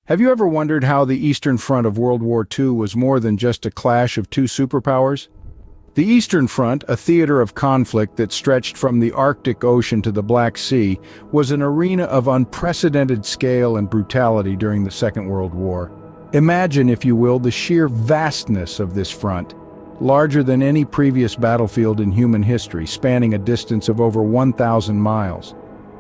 Have you ever wondered how the Eastern Front of World War II was more than just a clash of two superpowers? The Eastern Front, a theater of conflict that stretched from the Arctic Ocean to the Black Sea, was an arena of unprecedented scale and brutality during the Second World War. Imagine, if you will, the sheer vastness of this front, larger than any previous battlefield in human history, spanning a distance of over 1,000 miles.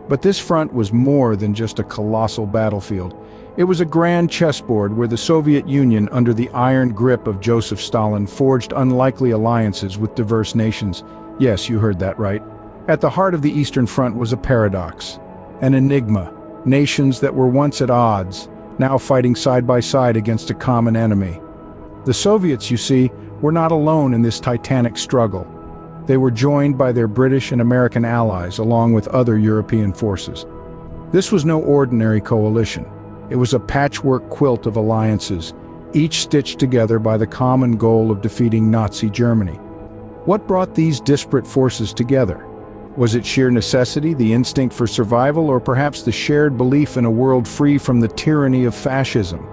But this front was more than just a colossal battlefield. It was a grand chessboard where the Soviet Union, under the iron grip of Joseph Stalin, forged unlikely alliances with diverse nations. Yes, you heard that right. At the heart of the Eastern Front was a paradox, an enigma. Nations that were once at odds, now fighting side by side against a common enemy. The Soviets, you see, were not alone in this titanic struggle. They were joined by their British and American allies, along with other European forces. This was no ordinary coalition. It was a patchwork quilt of alliances, each stitched together by the common goal of defeating Nazi Germany. What brought these disparate forces together? Was it sheer necessity, the instinct for survival, or perhaps the shared belief in a world free from the tyranny of fascism?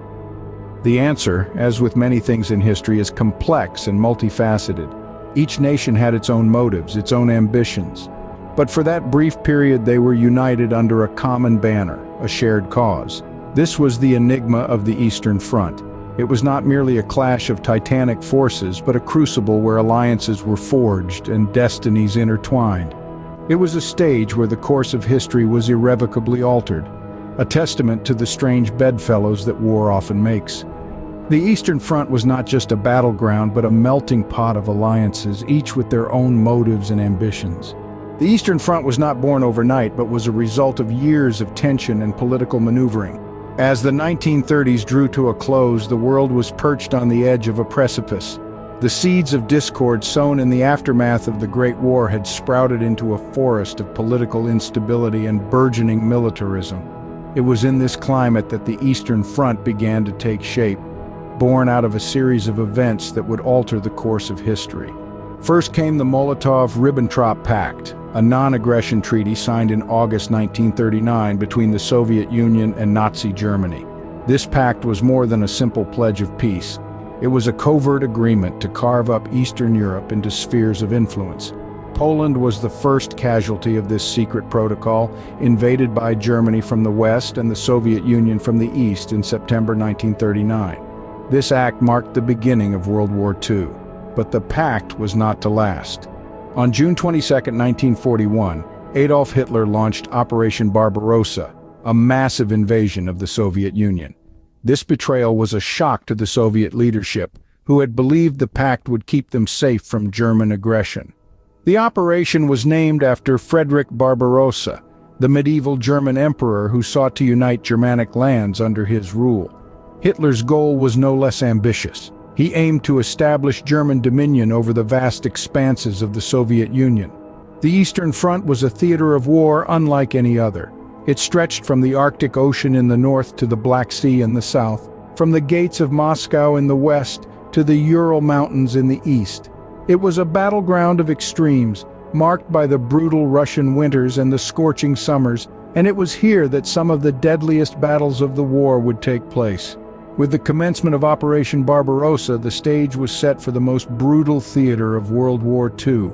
The answer, as with many things in history, is complex and multifaceted. Each nation had its own motives, its own ambitions. But for that brief period, they were united under a common banner, a shared cause. This was the enigma of the Eastern Front. It was not merely a clash of titanic forces, but a crucible where alliances were forged and destinies intertwined. It was a stage where the course of history was irrevocably altered, a testament to the strange bedfellows that war often makes. The Eastern Front was not just a battleground, but a melting pot of alliances, each with their own motives and ambitions. The Eastern Front was not born overnight, but was a result of years of tension and political maneuvering. As the 1930s drew to a close, the world was perched on the edge of a precipice. The seeds of discord sown in the aftermath of the Great War had sprouted into a forest of political instability and burgeoning militarism. It was in this climate that the Eastern Front began to take shape, born out of a series of events that would alter the course of history. First came the Molotov-Ribbentrop Pact, a non-aggression treaty signed in August 1939 between the Soviet Union and Nazi Germany. This pact was more than a simple pledge of peace. It was a covert agreement to carve up Eastern Europe into spheres of influence. Poland was the first casualty of this secret protocol, invaded by Germany from the west and the Soviet Union from the east in September 1939. This act marked the beginning of World War II. But the pact was not to last. On June 22, 1941, Adolf Hitler launched Operation Barbarossa, a massive invasion of the Soviet Union. This betrayal was a shock to the Soviet leadership, who had believed the pact would keep them safe from German aggression. The operation was named after Frederick Barbarossa, the medieval German emperor who sought to unite Germanic lands under his rule. Hitler's goal was no less ambitious. He aimed to establish German dominion over the vast expanses of the Soviet Union. The Eastern Front was a theater of war unlike any other. It stretched from the Arctic Ocean in the north to the Black Sea in the south, from the gates of Moscow in the west to the Ural Mountains in the east. It was a battleground of extremes, marked by the brutal Russian winters and the scorching summers, and it was here that some of the deadliest battles of the war would take place. With the commencement of Operation Barbarossa, the stage was set for the most brutal theater of World War II.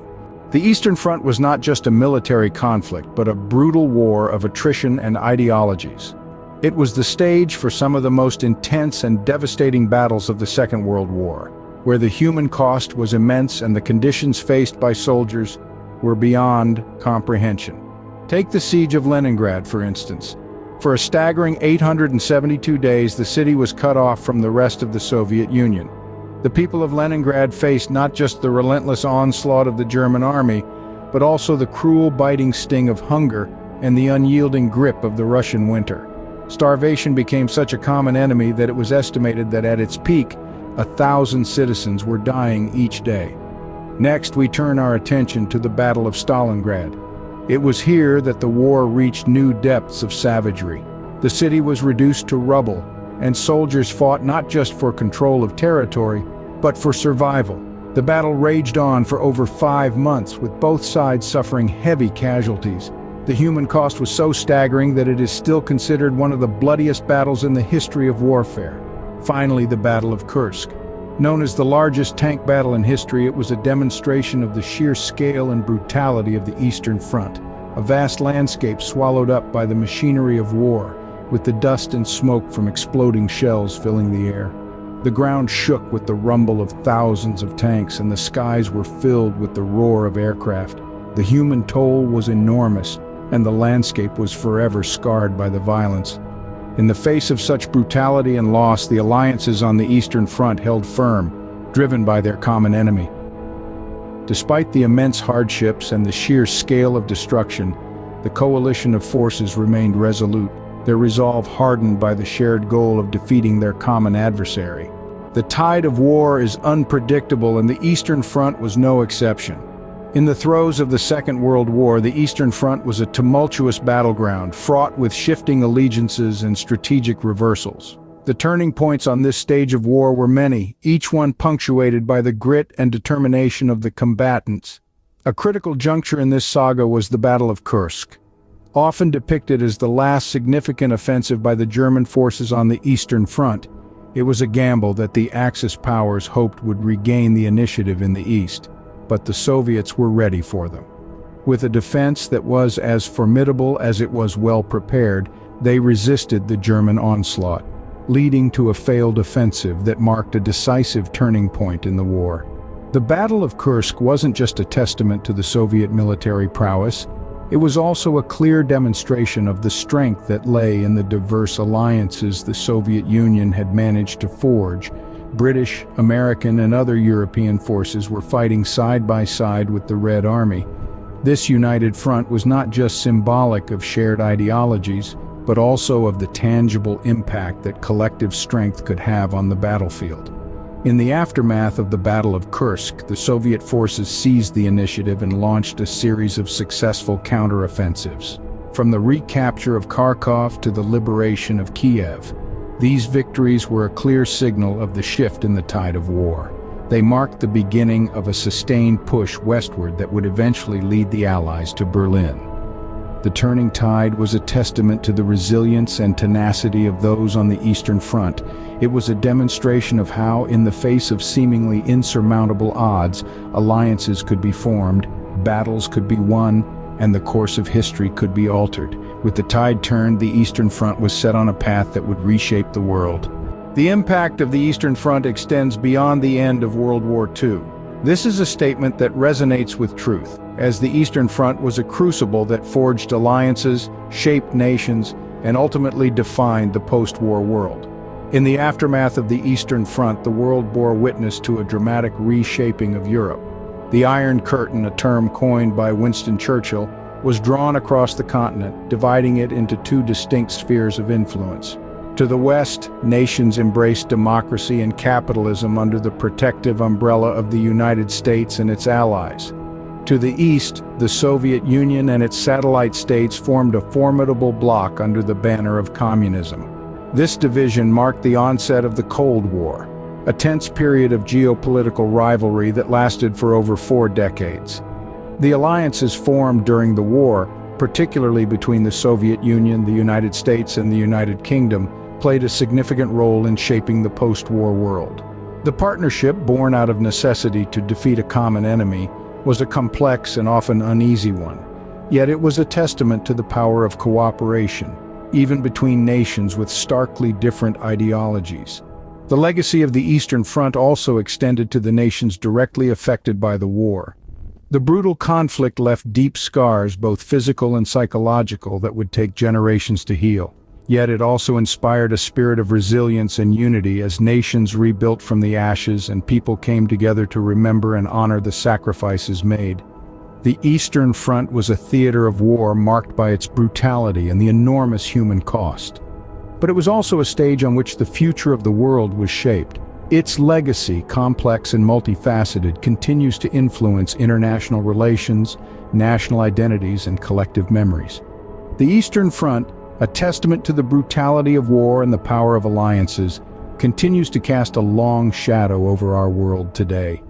The Eastern Front was not just a military conflict, but a brutal war of attrition and ideologies. It was the stage for some of the most intense and devastating battles of the Second World War, where the human cost was immense and the conditions faced by soldiers were beyond comprehension. Take the siege of Leningrad, for instance. For a staggering 872 days, the city was cut off from the rest of the Soviet Union. The people of Leningrad faced not just the relentless onslaught of the German army, but also the cruel biting sting of hunger and the unyielding grip of the Russian winter. Starvation became such a common enemy that it was estimated that at its peak, 1,000 citizens were dying each day. Next, we turn our attention to the Battle of Stalingrad. It was here that the war reached new depths of savagery. The city was reduced to rubble, and soldiers fought not just for control of territory, but for survival. The battle raged on for over 5 months, with both sides suffering heavy casualties. The human cost was so staggering that it is still considered one of the bloodiest battles in the history of warfare. Finally, the Battle of Kursk. Known as the largest tank battle in history, it was a demonstration of the sheer scale and brutality of the Eastern Front, a vast landscape swallowed up by the machinery of war, with the dust and smoke from exploding shells filling the air. The ground shook with the rumble of thousands of tanks, and the skies were filled with the roar of aircraft. The human toll was enormous, and the landscape was forever scarred by the violence. In the face of such brutality and loss, the alliances on the Eastern Front held firm, driven by their common enemy. Despite the immense hardships and the sheer scale of destruction, the coalition of forces remained resolute, their resolve hardened by the shared goal of defeating their common adversary. The tide of war is unpredictable, and the Eastern Front was no exception. In the throes of the Second World War, the Eastern Front was a tumultuous battleground, fraught with shifting allegiances and strategic reversals. The turning points on this stage of war were many, each one punctuated by the grit and determination of the combatants. A critical juncture in this saga was the Battle of Kursk. Often depicted as the last significant offensive by the German forces on the Eastern Front, it was a gamble that the Axis powers hoped would regain the initiative in the East. But the Soviets were ready for them. With a defense that was as formidable as it was well prepared, they resisted the German onslaught, leading to a failed offensive that marked a decisive turning point in the war. The Battle of Kursk wasn't just a testament to the Soviet military prowess, it was also a clear demonstration of the strength that lay in the diverse alliances the Soviet Union had managed to forge. British, American, and other European forces were fighting side by side with the Red Army. This united front was not just symbolic of shared ideologies, but also of the tangible impact that collective strength could have on the battlefield. In the aftermath of the Battle of Kursk, the Soviet forces seized the initiative and launched a series of successful counteroffensives. From the recapture of Kharkov to the liberation of Kiev, these victories were a clear signal of the shift in the tide of war. They marked the beginning of a sustained push westward that would eventually lead the Allies to Berlin. The turning tide was a testament to the resilience and tenacity of those on the Eastern Front. It was a demonstration of how, in the face of seemingly insurmountable odds, alliances could be formed, battles could be won, and the course of history could be altered. With the tide turned, the Eastern Front was set on a path that would reshape the world. The impact of the Eastern Front extends beyond the end of World War II. This is a statement that resonates with truth, as the Eastern Front was a crucible that forged alliances, shaped nations, and ultimately defined the post-war world. In the aftermath of the Eastern Front, the world bore witness to a dramatic reshaping of Europe. The Iron Curtain, a term coined by Winston Churchill, was drawn across the continent, dividing it into two distinct spheres of influence. To the west, nations embraced democracy and capitalism under the protective umbrella of the United States and its allies. To the east, the Soviet Union and its satellite states formed a formidable bloc under the banner of communism. This division marked the onset of the Cold War, a tense period of geopolitical rivalry that lasted for over 4 decades. The alliances formed during the war, particularly between the Soviet Union, the United States, and the United Kingdom, played a significant role in shaping the post-war world. The partnership, born out of necessity to defeat a common enemy, was a complex and often uneasy one. Yet it was a testament to the power of cooperation, even between nations with starkly different ideologies. The legacy of the Eastern Front also extended to the nations directly affected by the war. The brutal conflict left deep scars, both physical and psychological, that would take generations to heal. Yet it also inspired a spirit of resilience and unity as nations rebuilt from the ashes and people came together to remember and honor the sacrifices made. The Eastern Front was a theater of war marked by its brutality and the enormous human cost. But it was also a stage on which the future of the world was shaped. Its legacy, complex and multifaceted, continues to influence international relations, national identities, and collective memories. The Eastern Front, a testament to the brutality of war and the power of alliances, continues to cast a long shadow over our world today.